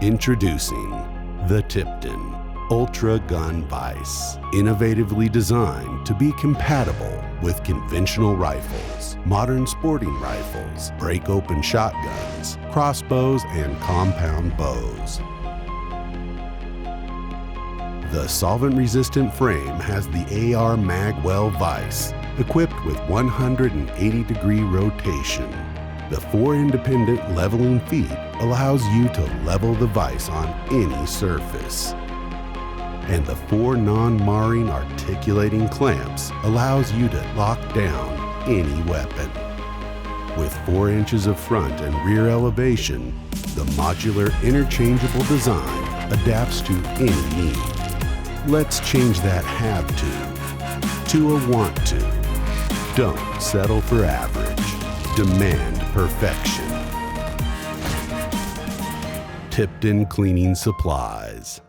Introducing the Tipton Ultra Gun Vise, innovatively designed to be compatible with conventional rifles, modern sporting rifles, break-open shotguns, crossbows, and compound bows. The solvent-resistant frame has the AR Magwell vise, equipped with 180-degree rotation. The 4 independent leveling feet allows you to level the vise on any surface. And the 4 non-marring articulating clamps allows you to lock down any weapon. With 4 inches of front and rear elevation, the modular interchangeable design adapts to any need. Let's change that have to a want to. Don't settle for average. Demand perfection. Tipton Cleaning Supplies.